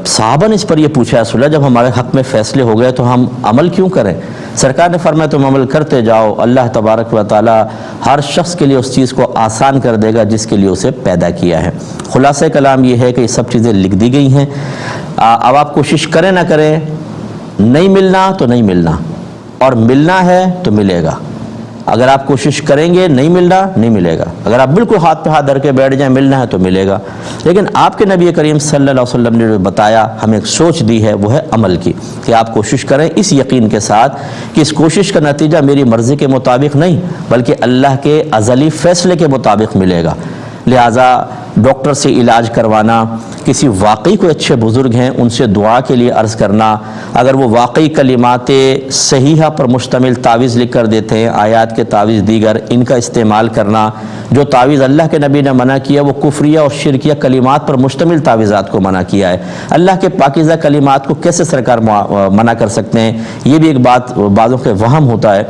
صحابہ نے اس پر یہ پوچھا رسول اللہ جب ہمارے حق میں فیصلے ہو گئے تو ہم عمل کیوں کریں؟ سرکار نے فرمایا تم عمل کرتے جاؤ، اللہ تبارک و تعالیٰ ہر شخص کے لیے اس چیز کو آسان کر دے گا جس کے لیے اسے پیدا کیا ہے۔ خلاصہ کلام یہ ہے کہ یہ سب چیزیں لکھ دی گئی ہیں، اب آپ کوشش کریں نہ کریں، نہیں ملنا تو نہیں ملنا، اور ملنا ہے تو ملے گا۔ اگر آپ کوشش کریں گے نہیں ملنا نہیں ملے گا، اگر آپ بالکل ہاتھ پہ ہاتھ دھر کے بیٹھ جائیں ملنا ہے تو ملے گا۔ لیکن آپ کے نبی کریم صلی اللہ علیہ وسلم نے جو بتایا، ہمیں ایک سوچ دی ہے، وہ ہے عمل کی، کہ آپ کوشش کریں اس یقین کے ساتھ کہ اس کوشش کا نتیجہ میری مرضی کے مطابق نہیں بلکہ اللہ کے ازلی فیصلے کے مطابق ملے گا۔ لہٰذا ڈاکٹر سے علاج کروانا، کسی واقعی کوئی اچھے بزرگ ہیں ان سے دعا کے لیے عرض کرنا، اگر وہ واقعی کلمات صحیحہ پر مشتمل تعویذ لکھ کر دیتے ہیں، آیات کے تعویذ دیگر، ان کا استعمال کرنا۔ جو تعویذ اللہ کے نبی نے منع کیا وہ کفریہ اور شرکیہ کلمات پر مشتمل تعویذات کو منع کیا ہے۔ اللہ کے پاکیزہ کلمات کو کیسے سرکار منع کر سکتے ہیں؟ یہ بھی ایک بات بعضوں کے وہم ہوتا ہے۔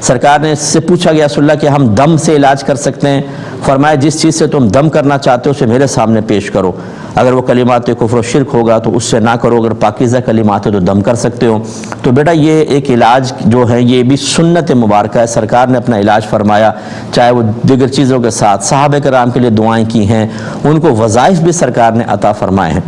سرکار نے اس سے پوچھا گیا رسول اللہ کہ ہم دم سے علاج کر سکتے ہیں؟ فرمایا جس چیز سے تم دم کرنا چاہتے ہو اسے میرے سامنے پیش کرو، اگر وہ کلمات کفر و شرک ہوگا تو اس سے نہ کرو، اگر پاکیزہ کلمات ہے تو دم کر سکتے ہو۔ تو بیٹا یہ ایک علاج جو ہے یہ بھی سنت مبارکہ ہے، سرکار نے اپنا علاج فرمایا، چاہے وہ دیگر چیزوں کے ساتھ صحابہ کرام کے لیے دعائیں کی ہیں، ان کو وظائف بھی سرکار نے عطا فرمائے ہیں۔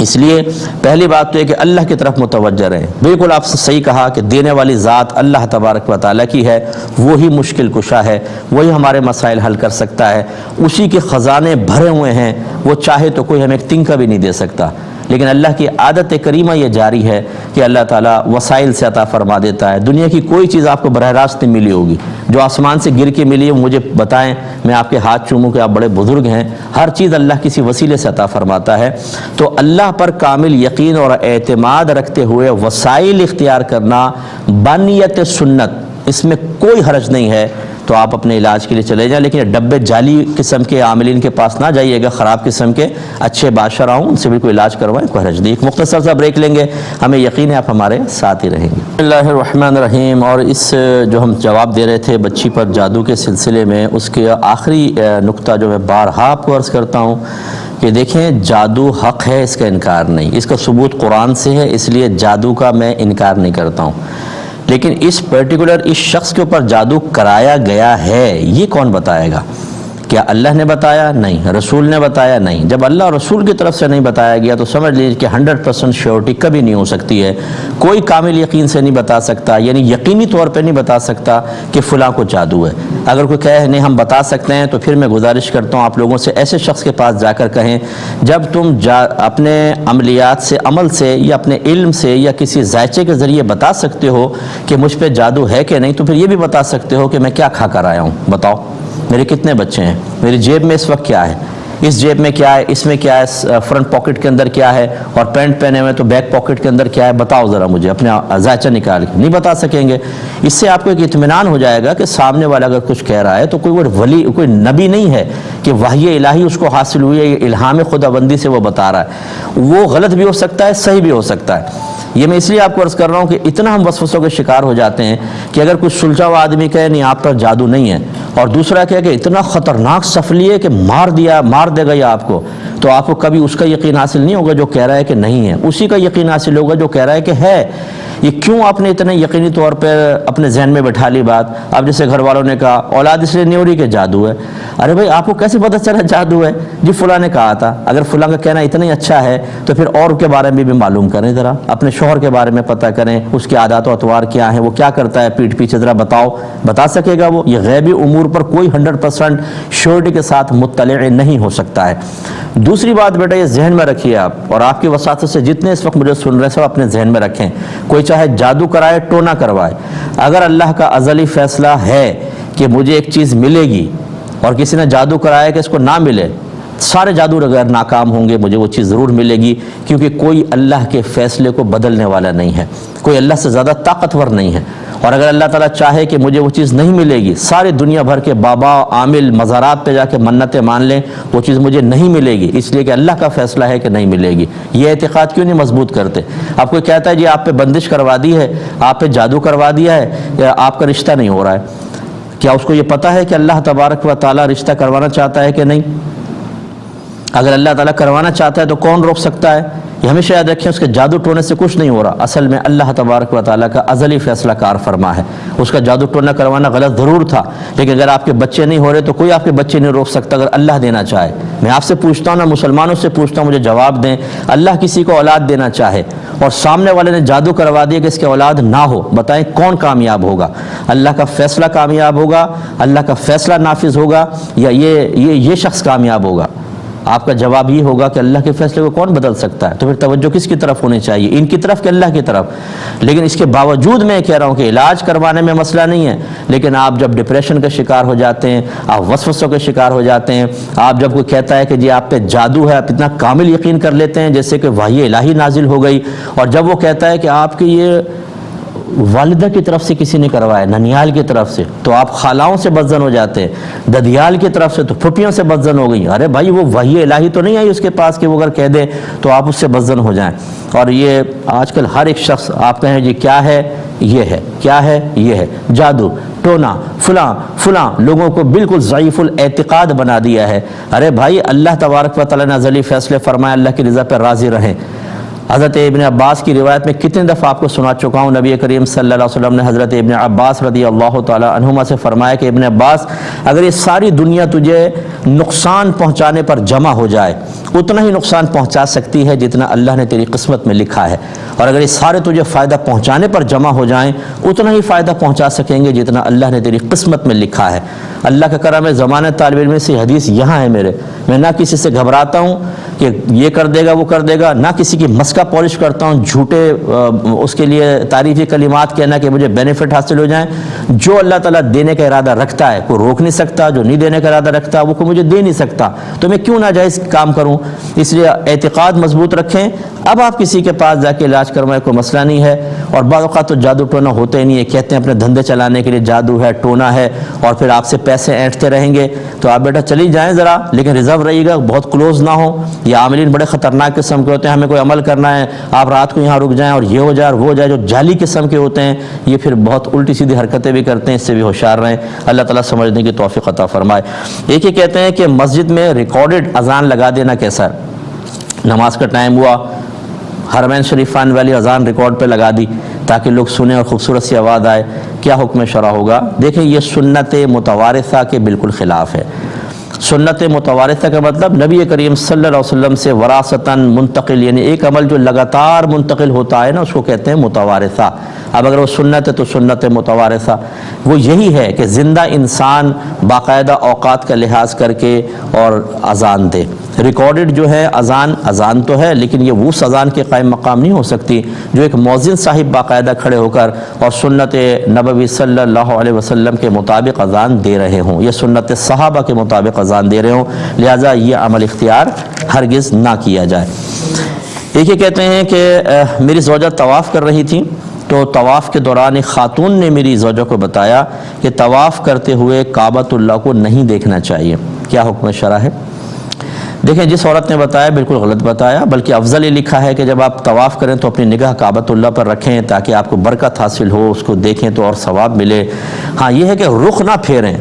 اس لیے پہلی بات تو یہ کہ اللہ کی طرف متوجہ رہیں۔ بالکل آپ سے صحیح کہا کہ دینے والی ذات اللہ تبارک و تعالیٰ کی ہے، وہی مشکل کشا ہے، وہی ہمارے مسائل حل کر سکتا ہے، اسی کے خزانے بھرے ہوئے ہیں، وہ چاہے تو کوئی ہمیں ایک تنکا بھی نہیں دے سکتا۔ لیکن اللہ کی عادت کریمہ یہ جاری ہے کہ اللہ تعالیٰ وسائل سے عطا فرما دیتا ہے۔ دنیا کی کوئی چیز آپ کو براہ راست نہیں ملی ہوگی، جو آسمان سے گر کے ملی ہے مجھے بتائیں، میں آپ کے ہاتھ چوموں کہ آپ بڑے بزرگ ہیں، ہر چیز اللہ کسی وسیلے سے عطا فرماتا ہے۔ تو اللہ پر کامل یقین اور اعتماد رکھتے ہوئے وسائل اختیار کرنا بنیت سنت، اس میں کوئی حرج نہیں ہے، تو آپ اپنے علاج کے لیے چلے جائیں، لیکن ڈبے جعلی قسم کے عاملین کے پاس نہ جائیے گا، خراب قسم کے، اچھے بادشاہ ہوں ان سے بھی کوئی علاج کروائیں، کوئی حرج نہیں۔ ایک مختصر سا بریک لیں گے، ہمیں یقین ہے آپ ہمارے ساتھ ہی رہیں گے۔ بسم اللہ الرحمن الرحیم۔ اور اس جو ہم جواب دے رہے تھے بچی پر جادو کے سلسلے میں، اس کے آخری نقطہ جو میں بارہا آپ کو عرض کرتا ہوں کہ دیکھیں جادو حق ہے، اس کا انکار نہیں، اس کا ثبوت قرآن سے ہے، اس لیے جادو کا میں انکار نہیں کرتا ہوں، لیکن اس پرٹیکولر اس شخص کے اوپر جادو کرایا گیا ہے یہ کون بتائے گا؟ کیا اللہ نے بتایا؟ نہیں۔ رسول نے بتایا؟ نہیں۔ جب اللہ اور رسول کی طرف سے نہیں بتایا گیا تو سمجھ لیجیے کہ 100% شیورٹی کبھی نہیں ہو سکتی ہے، کوئی کامل یقین سے نہیں بتا سکتا، یعنی یقینی طور پہ نہیں بتا سکتا کہ فلاں کو جادو ہے۔ اگر کوئی کہے نہیں ہم بتا سکتے ہیں تو پھر میں گزارش کرتا ہوں آپ لوگوں سے ایسے شخص کے پاس جا کر کہیں، جب تم اپنے عملیات سے، عمل سے یا اپنے علم سے یا کسی ذائچے کے ذریعے بتا سکتے ہو کہ مجھ پہ جادو ہے کہ نہیں، تو پھر یہ بھی بتا سکتے ہو کہ میں کیا کھا کر آیا ہوں، بتاؤ میرے کتنے بچے ہیں، میری جیب میں اس وقت کیا ہے، اس جیب میں کیا ہے، اس میں کیا ہے، فرنٹ پاکٹ کے اندر کیا ہے، اور پینٹ پہنے ہوئے تو بیک پاکٹ کے اندر کیا ہے، بتاؤ ذرا مجھے، اپنے ذائچہ نکال کے۔ نہیں بتا سکیں گے۔ اس سے آپ کو ایک اطمینان ہو جائے گا کہ سامنے والا اگر کچھ کہہ رہا ہے تو کوئی ولی، کوئی نبی نہیں ہے کہ وحی الہی اس کو حاصل ہوئی ہے، یہ الہام خداوندی سے وہ بتا رہا ہے۔ وہ غلط بھی ہو سکتا ہے، صحیح بھی ہو سکتا ہے۔ یہ میں اس لیے آپ کو عرض کر رہا ہوں کہ اتنا ہم وسوسوں کے شکار ہو جاتے ہیں کہ اگر کچھ سلجھا ہوا آدمی کہے نہیں آپ پر جادو نہیں ہے، اور دوسرا کہے کہ اتنا خطرناک سفلی ہے کہ مار دے گا یہ آپ کو، تو آپ کو کبھی اس کا یقین حاصل نہیں ہوگا جو کہہ رہا ہے کہ نہیں ہے، اسی کا یقین حاصل ہوگا جو کہہ رہا ہے کہ ہے۔ یہ کیوں آپ نے اتنے یقینی طور پہ اپنے ذہن میں بٹھا لی بات؟ اب جیسے گھر والوں نے کہا اولاد اس لیے نہیں ہو رہی کہ جادو ہے۔ ارے بھائی آپ کو کیسے پتہ چلا جادو ہے؟ جی فلاں نے کہا تھا۔ اگر فلاں کا کہنا اتنا ہی اچھا ہے تو پھر اور کے بارے میں بھی معلوم کریں، ذرا اپنے شوہر کے بارے میں پتہ کریں، اس کے عادات و اطوار کیا ہیں، وہ کیا کرتا ہے پیٹھ پیچھے، ذرا بتا سکے گا وہ؟ یہ غیبی امور پر کوئی 100% شیورٹی کے ساتھ مطلع نہیں ہو سکتا ہے۔ دوسری بات بیٹا یہ ذہن میں رکھیے آپ، اور آپ کی وساطت سے جتنے اس وقت مجھے سن رہے ہیں سب اپنے ذہن میں رکھیں، کوئی چاہے جادو کرائے ٹونا کروائے، اگر اللہ کا ازلی فیصلہ ہے کہ مجھے ایک چیز ملے گی اور کسی نے جادو کرایا کہ اس کو نہ ملے، سارے جادو اگر ناکام ہوں گے مجھے وہ چیز ضرور ملے گی، کیونکہ کوئی اللہ کے فیصلے کو بدلنے والا نہیں ہے، کوئی اللہ سے زیادہ طاقتور نہیں ہے۔ اور اگر اللہ تعالیٰ چاہے کہ مجھے وہ چیز نہیں ملے گی، ساری دنیا بھر کے بابا عامل مزارات پہ جا کے منتیں مان لیں، وہ چیز مجھے نہیں ملے گی، اس لیے کہ اللہ کا فیصلہ ہے کہ نہیں ملے گی۔ یہ اعتقاد کیوں نہیں مضبوط کرتے؟ آپ کوئی کہتا ہے جی آپ پہ بندش کروا دی ہے، آپ پہ جادو کروا دیا ہے، یا آپ کا رشتہ نہیں ہو رہا ہے، کیا اس کو یہ پتہ ہے کہ اللہ تبارک و تعالیٰ رشتہ کروانا چاہتا ہے کہ نہیں؟ اگر اللہ تعالیٰ کروانا چاہتا ہے تو کون روک سکتا ہے؟ یہ ہمیشہ یاد رکھیں، اس کے جادو ٹونے سے کچھ نہیں ہو رہا، اصل میں اللہ تبارک و تعالیٰ کا ازلی فیصلہ کار فرما ہے۔ اس کا جادو ٹونا کروانا غلط ضرور تھا، لیکن اگر آپ کے بچے نہیں ہو رہے تو کوئی آپ کے بچے نہیں روک سکتا اگر اللہ دینا چاہے۔ میں آپ سے پوچھتا ہوں نا، مسلمانوں سے پوچھتا ہوں، مجھے جواب دیں، اللہ کسی کو اولاد دینا چاہے اور سامنے والے نے جادو کروا دیا کہ اس کے اولاد نہ ہو، بتائیں کون کامیاب ہوگا؟ اللہ کا فیصلہ کامیاب ہوگا، اللہ کا فیصلہ نافذ ہوگا، یا یہ شخص کامیاب ہوگا؟ آپ کا جواب یہ ہوگا کہ اللہ کے فیصلے کو کون بدل سکتا ہے۔ تو پھر توجہ کس کی طرف ہونی چاہیے؟ ان کی طرف کہ اللہ کی طرف؟ لیکن اس کے باوجود میں کہہ رہا ہوں کہ علاج کروانے میں مسئلہ نہیں ہے، لیکن آپ جب ڈپریشن کا شکار ہو جاتے ہیں، آپ وسوسوں کے شکار ہو جاتے ہیں، آپ جب کوئی کہتا ہے کہ جی آپ پہ جادو ہے، آپ اتنا کامل یقین کر لیتے ہیں جیسے کہ وحی الہی نازل ہو گئی، اور جب وہ کہتا ہے کہ آپ کی یہ والدہ کی طرف سے کسی نے کروایا، ننیال کی طرف سے، تو آپ خالاؤں سے بدزن ہو جاتے ہیں، ددیال کی طرف سے تو پھپھیوں سے بدزن ہو گئی۔ ارے بھائی وہ وحی الہی تو نہیں آئی اس کے پاس کہ وہ اگر کہہ دے تو آپ اس سے بدزن ہو جائیں۔ اور یہ آج کل ہر ایک شخص آپ کہیں جی کیا ہے، یہ ہے، کیا ہے، یہ ہے، جادو ٹونا فلاں لوگوں کو بالکل ضعیف الاعتقاد بنا دیا ہے۔ ارے بھائی اللہ تبارک و تعالیٰ نے ازلی فیصلے فرمائے، اللہ کی رضا پہ راضی رہیں۔ حضرت ابن عباس کی روایت میں کتنے دفعہ آپ کو سنا چکا ہوں، نبی کریم صلی اللہ علیہ وسلم نے حضرت ابن عباس رضی اللہ تعالی عنہما سے فرمایا کہ ابن عباس اگر یہ ساری دنیا تجھے نقصان پہنچانے پر جمع ہو جائے اتنا ہی نقصان پہنچا سکتی ہے جتنا اللہ نے تیری قسمت میں لکھا ہے، اور اگر یہ سارے تجھے فائدہ پہنچانے پر جمع ہو جائیں اتنا ہی فائدہ پہنچا سکیں گے جتنا اللہ نے تیری قسمت میں لکھا ہے۔ اللہ کا کرم ہے، زمانہ طالب علم سے حدیث یہاں ہے میرے، میں نہ کسی سے گھبراتا ہوں کہ یہ کر دے گا وہ کر دے گا، نہ کسی کی مسکا پالش کرتا ہوں جھوٹے اس کے لیے تعریفی کلمات کہنا کہ مجھے بینیفٹ حاصل ہو جائیں۔ جو اللہ تعالیٰ دینے کا ارادہ رکھتا ہے کوئی روک نہیں سکتا، جو نہیں دینے کا ارادہ رکھتا وہ کوئی مجھے دے نہیں سکتا، تو میں کیوں ناجائز کام کروں؟ اس لیے اعتقاد مضبوط رکھیں۔ اب آپ کسی کے پاس جا کے علاج کروائیں، کوئی مسئلہ نہیں ہے، اور بعض اوقات تو جادو ٹونا ہوتا ہی نہیں ہے، کہتے ہیں اپنے دھندے چلانے کے لیے جادو ہے ٹونا ہے، اور پھر آپ سے پیسے اینٹتے رہیں گے، تو آپ بیٹا چلی جائیں ذرا، لیکن ریزرو رہیے گا، بہت کلوز نہ ہو۔ یہ عاملین بڑے خطرناک قسم کے ہوتے ہیں، ہمیں کوئی عمل کرنا ہے آپ رات کو یہاں رک جائیں اور یہ ہو جائے اور وہ ہو جائے، جو جعلی قسم کے ہوتے ہیں یہ پھر بہت الٹی سیدھی حرکتیں بھی کرتے ہیں، اس سے بھی ہوشیار رہیں، اللہ تعالیٰ سمجھنے کی توفیق عطا فرمائے۔ ایک ہی کہتے ہیں کہ مسجد میں ریکارڈڈ اذان لگا دینا کیسا ہے؟ نماز کا ٹائم ہوا، حرمین شریفان والی اذان ریکارڈ پہ لگا دی تاکہ لوگ سنیں اور خوبصورت سی آواز آئے، کیا حکم شرع ہوگا؟ دیکھیں یہ سنت متوارثہ کے بالکل خلاف ہے۔ سنت متوارثہ کا مطلب نبی کریم صلی اللہ علیہ وسلم سے وراثتاً منتقل، یعنی ایک عمل جو لگاتار منتقل ہوتا ہے نا اس کو کہتے ہیں متوارثہ۔ اب اگر وہ سنت ہے تو سنت متوارثہ وہ یہی ہے کہ زندہ انسان باقاعدہ اوقات کا لحاظ کر کے اور اذان دے۔ ریکارڈڈ جو ہے اذان تو ہے، لیکن یہ وہ اذان کے قائم مقام نہیں ہو سکتی جو ایک مؤذن صاحب باقاعدہ کھڑے ہو کر اور سنت نبوی صلی اللہ علیہ وسلم کے مطابق اذان دے رہے ہوں، یہ سنت صحابہ کے مطابق اذان دے رہے ہوں، لہٰذا یہ عمل اختیار ہرگز نہ کیا جائے۔ ایک یہ کہتے ہیں کہ میری زوجہ طواف کر رہی تھی تو طواف کے دوران ایک خاتون نے میری زوجہ کو بتایا کہ طواف کرتے ہوئے کعبۃ اللہ کو نہیں دیکھنا چاہیے، کیا حکم شرع ہے؟ دیکھیں جس عورت نے بتایا بالکل غلط بتایا، بلکہ افضل یہ لکھا ہے کہ جب آپ طواف کریں تو اپنی نگاہ کعبۃ اللہ پر رکھیں تاکہ آپ کو برکت حاصل ہو، اس کو دیکھیں تو اور ثواب ملے۔ ہاں یہ ہے کہ رخ نہ پھیریں،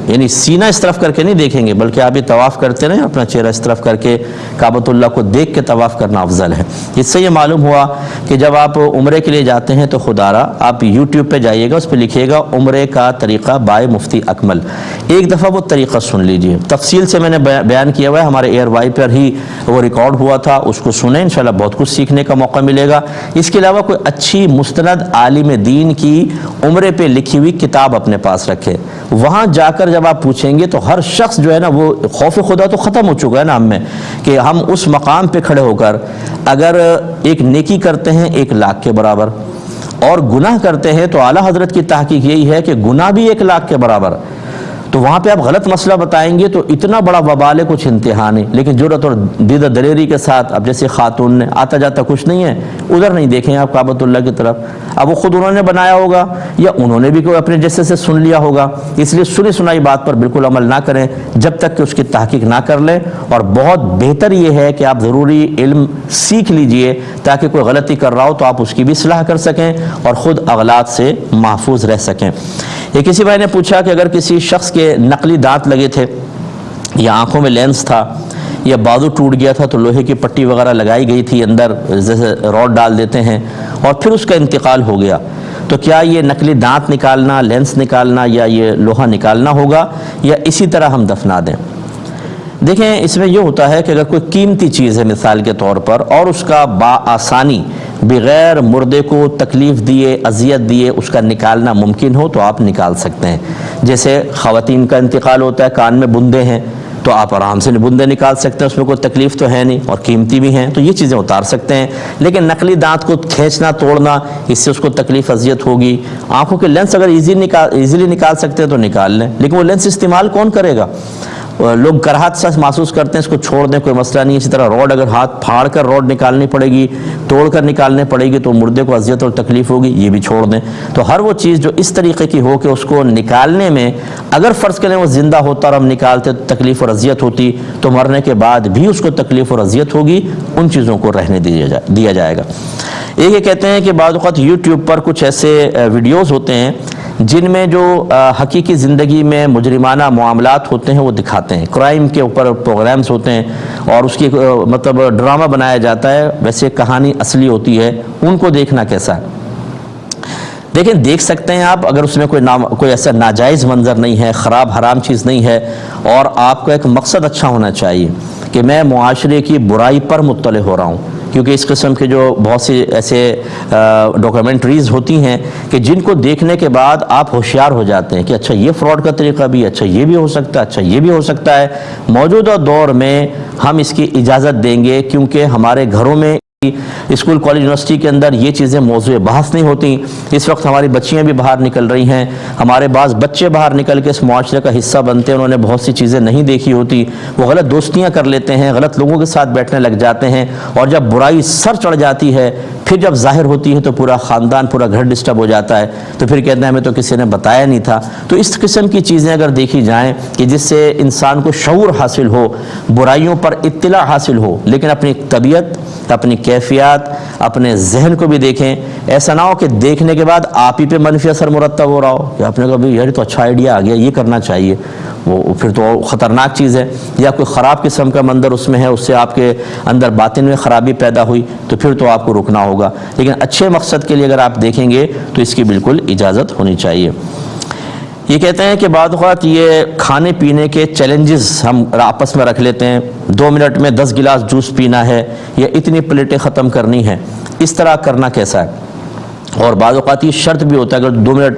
یعنی سینہ اس طرف کر کے نہیں دیکھیں گے، بلکہ آپ یہ طواف کرتے رہیں اپنا چہرہ اس طرف کر کے کعبۃ اللہ کو دیکھ کے طواف کرنا افضل ہے۔ اس سے یہ معلوم ہوا کہ جب آپ عمرے کے لیے جاتے ہیں تو خدارہ آپ یوٹیوب پہ جائیے گا، اس پہ لکھیے گا عمرے کا طریقہ بائے مفتی اکمل، ایک دفعہ وہ طریقہ سن لیجئے، تفصیل سے میں نے بیان کیا ہوا ہے، ہمارے ایئر وائی پر ہی وہ ریکارڈ ہوا تھا، اس کو سنیں، انشاءاللہ بہت کچھ سیکھنے کا موقع ملے گا۔ اس کے علاوہ کوئی اچھی مستند عالم دین کی عمرے پہ لکھی ہوئی کتاب اپنے پاس رکھے، وہاں جا کر جب آپ پوچھیں گے تو ہر شخص جو ہے نا، وہ خوف خدا تو ختم ہو چکا ہے نا ہم میں، کہ ہم اس مقام پہ کھڑے ہو کر اگر ایک نیکی کرتے ہیں 1,00,000 کے برابر، اور گناہ کرتے ہیں تو اعلیٰ حضرت کی تحقیق یہی ہے کہ گناہ بھی 1,00,000 کے برابر، تو وہاں پہ آپ غلط مسئلہ بتائیں گے تو اتنا بڑا وبال ہے، کچھ انتہا نہیں۔ لیکن جرأت اور دید دلیری کے ساتھ، اب جیسے خاتون نے آتا جاتا کچھ نہیں ہے، ادھر نہیں دیکھیں آپ کعبۃ اللہ کی طرف، اب وہ خود انہوں نے بنایا ہوگا یا انہوں نے بھی کوئی اپنے جیسے سے سن لیا ہوگا، اس لیے سنی سنائی بات پر بالکل عمل نہ کریں جب تک کہ اس کی تحقیق نہ کر لیں۔ اور بہت بہتر یہ ہے کہ آپ ضروری علم سیکھ لیجئے تاکہ کوئی غلطی کر رہا ہو تو آپ اس کی بھی اصلاح کر سکیں اور خود اغلاط سے محفوظ رہ سکیں۔ یہ کسی بھائی نے پوچھا کہ اگر کسی شخص کے نقلی دانت لگے تھے یا آنکھوں میں لینس تھا یا بازو ٹوٹ گیا تھا تو لوہے کی پٹی وغیرہ لگائی گئی تھی اندر، جیسے راڈ ڈال دیتے ہیں، اور پھر اس کا انتقال ہو گیا، تو کیا یہ نقلی دانت نکالنا، لینس نکالنا یا یہ لوہا نکالنا ہوگا یا اسی طرح ہم دفنا دیں؟ دیکھیں اس میں یہ ہوتا ہے کہ اگر کوئی قیمتی چیز ہے مثال کے طور پر اور اس کا بآسانی بغیر مردے کو تکلیف دیے اذیت دیے اس کا نکالنا ممکن ہو تو آپ نکال سکتے ہیں۔ جیسے خواتین کا انتقال ہوتا ہے، کان میں بندے ہیں تو آپ آرام سے بندے نکال سکتے ہیں، اس میں کوئی تکلیف تو ہے نہیں اور قیمتی بھی ہیں تو یہ چیزیں اتار سکتے ہیں۔ لیکن نقلی دانت کو کھینچنا توڑنا، اس سے اس کو تکلیف اذیت ہوگی۔ آنکھوں کے لینس اگر ایزیلی نکال سکتے ہیں تو نکال لیں، لیکن وہ لینس استعمال کون کرے گا؟ لوگ کراہت سے محسوس کرتے ہیں، اس کو چھوڑ دیں کوئی مسئلہ نہیں۔ اسی طرح روڈ اگر ہاتھ پھاڑ کر روڈ نکالنی پڑے گی، توڑ کر نکالنے پڑے گی تو مردے کو اذیت اور تکلیف ہوگی، یہ بھی چھوڑ دیں۔ تو ہر وہ چیز جو اس طریقے کی ہو کہ اس کو نکالنے میں اگر فرض کریں وہ زندہ ہوتا اور ہم نکالتے تو تکلیف اور اذیت ہوتی، تو مرنے کے بعد بھی اس کو تکلیف اور اذیت ہوگی، ان چیزوں کو رہنے دیا جائے گا۔ یہ کہتے ہیں کہ بعض اوقات یوٹیوب پر کچھ ایسے ویڈیوز ہوتے ہیں جن میں جو حقیقی زندگی میں مجرمانہ معاملات ہوتے ہیں وہ دکھاتے ہیں، کرائم کے اوپر پروگرامز ہوتے ہیں اور اس کی مطلب ڈرامہ بنایا جاتا ہے، ویسے کہانی اصلی ہوتی ہے، ان کو دیکھنا کیسا ہے؟ دیکھیں دیکھ سکتے ہیں آپ اگر اس میں کوئی ایسا ناجائز منظر نہیں ہے، خراب حرام چیز نہیں ہے، اور آپ کا ایک مقصد اچھا ہونا چاہیے کہ میں معاشرے کی برائی پر مطلع ہو رہا ہوں، کیونکہ اس قسم کے جو بہت سی ایسے ڈاکیومنٹریز ہوتی ہیں کہ جن کو دیکھنے کے بعد آپ ہوشیار ہو جاتے ہیں کہ اچھا یہ فراڈ کا طریقہ بھی، اچھا یہ بھی ہو سکتا ہے، اچھا یہ بھی ہو سکتا ہے۔ موجودہ دور میں ہم اس کی اجازت دیں گے کیونکہ ہمارے گھروں میں اسکول کالج یونیورسٹی کے اندر یہ چیزیں موضوع بحث نہیں ہوتی۔ اس وقت ہماری بچیاں بھی باہر نکل رہی ہیں، ہمارے بعض بچے باہر نکل کے اس معاشرے کا حصہ بنتے ہیں، انہوں نے بہت سی چیزیں نہیں دیکھی ہوتی، وہ غلط دوستیاں کر لیتے ہیں، غلط لوگوں کے ساتھ بیٹھنے لگ جاتے ہیں، اور جب برائی سر چڑھ جاتی ہے پھر جب ظاہر ہوتی ہے تو پورا خاندان پورا گھر ڈسٹرب ہو جاتا ہے، تو پھر کہتے ہیں ہمیں تو کسی نے بتایا نہیں تھا۔ تو اس قسم کی چیزیں اگر دیکھی جائیں کہ جس سے انسان کو شعور حاصل ہو، برائیوں پر اطلاع حاصل ہو، لیکن اپنی طبیعت، اپنی کیفیات، اپنے ذہن کو بھی دیکھیں، ایسا نہ ہو کہ دیکھنے کے بعد آپ ہی پہ منفی اثر مرتب ہو رہا ہو کہ آپ نے کہا بھائی یار تو اچھا آئیڈیا آ گیا، یہ کرنا چاہیے، وہ پھر تو خطرناک چیز ہے، یا کوئی خراب قسم کا منظر اس میں ہے، اس سے آپ کے اندر باطن میں خرابی پیدا ہوئی تو پھر تو آپ کو رکنا ہوگا۔ لیکن اچھے مقصد کے لیے اگر آپ دیکھیں گے تو اس کی بالکل اجازت ہونی چاہیے۔ یہ کہتے ہیں کہ بعض اوقات یہ کھانے پینے کے چیلنجز ہم آپس میں رکھ لیتے ہیں، 2 منٹ میں 10 گلاس جوس پینا ہے یا اتنی پلیٹیں ختم کرنی ہیں، اس طرح کرنا کیسا ہے؟ اور بعض اوقات یہ شرط بھی ہوتا ہے اگر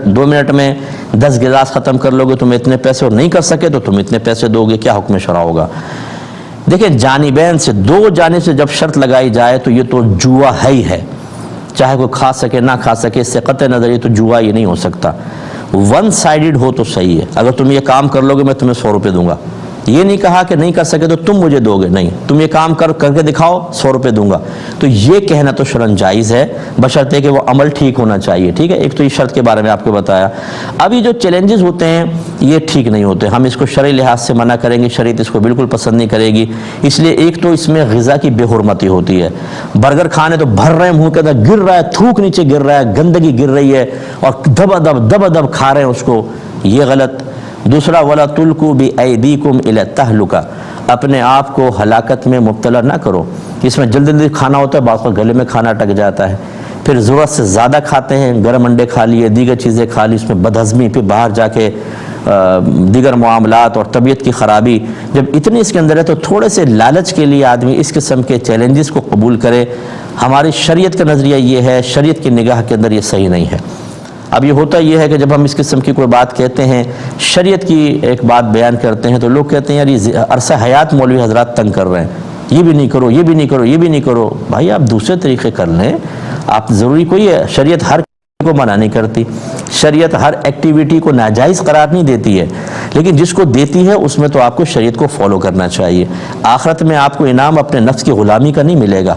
2 منٹ میں 10 گلاس ختم کر لو گے تم اتنے پیسے، اور نہیں کر سکے تو تم اتنے پیسے دو گے، کیا حکم شرع ہوگا؟ دیکھیں جانبین سے، دو جانب سے جب شرط لگائی جائے تو یہ تو جوا ہے ہی ہے، چاہے کوئی کھا سکے نہ کھا سکے، اس سے قطع نظر یہ تو جوا یہ نہیں ہو سکتا۔ ون سائیڈڈ ہو تو صحیح ہے، اگر تم یہ کام کر لو گے میں تمہیں 100 روپے دوں گا، یہ نہیں کہا کہ نہیں کر سکے تو تم مجھے دو گے، نہیں، تم یہ کام کر کے دکھاؤ 100 روپے دوں گا. تو یہ کہنا تو شرعاً جائز ہے، بشرطے کہ وہ عمل ٹھیک ہونا چاہیے. ٹھیک ہے، ایک تو یہ شرط کے بارے میں آپ کو بتایا. اب یہ جو چیلنجز ہوتے ہیں یہ ٹھیک نہیں ہوتے، ہم اس کو شرعی لحاظ سے منع کریں گے، شریعت اس کو بالکل پسند نہیں کرے گی. اس لیے ایک تو اس میں غذا کی بے حرمتی ہوتی ہے. برگر کھانے تو بھر رہے ہیں منہ کے اندر، گر رہا ہے، تھوک نیچے گر رہا ہے، گندگی گر رہی ہے اور دبا دب کھا رہے ہیں اس کو، یہ غلط. دوسرا وَلَا تُلْقُوا بِأَيْدِيكُمْ إِلَى التَّهْلُكَةِ، اپنے آپ کو ہلاکت میں مبتلا نہ کرو. اس میں جلدی کھانا ہوتا ہے، بعض کو گلے میں کھانا اٹک جاتا ہے، پھر ضرورت سے زیادہ کھاتے ہیں، گرم انڈے کھا لیے، دیگر چیزیں کھا لی، اس میں بدہضمی، پھر باہر جا کے دیگر معاملات اور طبیعت کی خرابی. جب اتنی اس کے اندر ہے تو تھوڑے سے لالچ کے لیے آدمی اس قسم کے چیلنجز کو قبول کرے. ہماری شریعت کا نظریہ یہ ہے، شریعت کی نگاہ کے اندر یہ صحیح نہیں ہے. اب یہ ہوتا یہ ہے کہ جب ہم اس قسم کی کوئی بات کہتے ہیں، شریعت کی ایک بات بیان کرتے ہیں، تو لوگ کہتے ہیں یار یہ عرصہ حیات مولوی حضرات تنگ کر رہے ہیں، یہ بھی نہیں کرو، یہ بھی نہیں کرو، یہ بھی نہیں کرو. بھائی آپ دوسرے طریقے کر لیں. آپ ضروری کوئی ہے، شریعت ہر کو منع نہیں کرتی، شریعت ہر ایکٹیویٹی کو ناجائز قرار نہیں دیتی ہے، لیکن جس کو دیتی ہے اس میں تو آپ کو شریعت کو فالو کرنا چاہیے. آخرت میں آپ کو انعام اپنے نفس کی غلامی کا نہیں ملے گا،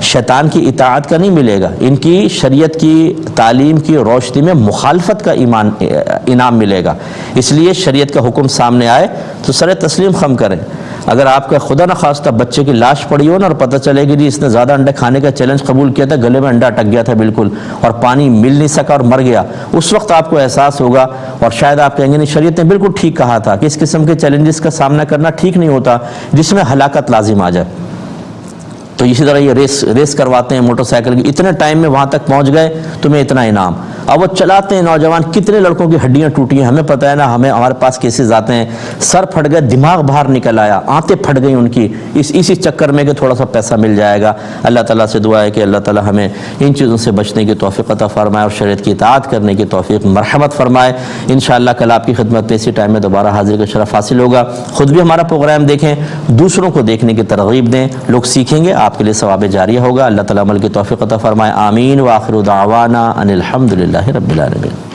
شیطان کی اطاعت کا نہیں ملے گا، ان کی شریعت کی تعلیم کی روشنی میں مخالفت کا انعام ملے گا. اس لیے شریعت کا حکم سامنے آئے تو سر تسلیم خم کریں. اگر آپ کا خدا نخواستہ بچے کی لاش پڑی ہو نا اور پتہ چلے گی جی اس نے زیادہ انڈے کھانے کا چیلنج قبول کیا تھا، گلے میں انڈا اٹک گیا تھا بالکل اور پانی مل نہیں سکا اور مر گیا، اس وقت آپ کو احساس ہوگا اور شاید آپ کہیں گے نہیں شریعت نے بالکل ٹھیک کہا تھا کہ اس قسم کے چیلنجز کا سامنا کرنا ٹھیک نہیں ہوتا جس میں ہلاکت لازم آ جائے. تو اسی طرح یہ ریس کرواتے ہیں موٹر سائیکل کی، اتنے ٹائم میں وہاں تک پہنچ گئے تمہیں اتنا انعام. اب وہ چلاتے ہیں نوجوان، کتنے لڑکوں کی ہڈیاں ٹوٹی ہیں ہمیں پتہ ہے نا، ہمارے پاس کیسز آتے ہیں، سر پھٹ گئے، دماغ باہر نکل آیا، آنتیں پھٹ گئی ان کی، اسی چکر میں کہ تھوڑا سا پیسہ مل جائے گا. اللہ تعالیٰ سے دعا ہے کہ اللہ تعالیٰ ہمیں ان چیزوں سے بچنے کی توفیق عطا فرمائے اور شریعت کی اطاعت کرنے کی توفیق مرحمت فرمائے. انشاءاللہ کل آپ کی خدمت میں اسی ٹائم میں دوبارہ حاضری کا شرف حاصل ہوگا. خود بھی ہمارا پروگرام دیکھیں، دوسروں کو دیکھنے کی ترغیب دیں، لوگ سیکھیں گے، آپ کے لیے ثواب جاریہ ہوگا. اللہ تعالیٰ عمل کی توفیق عطا فرمائے. آمین. وآخر دعوانا ان الحمد للہ رب العالمین.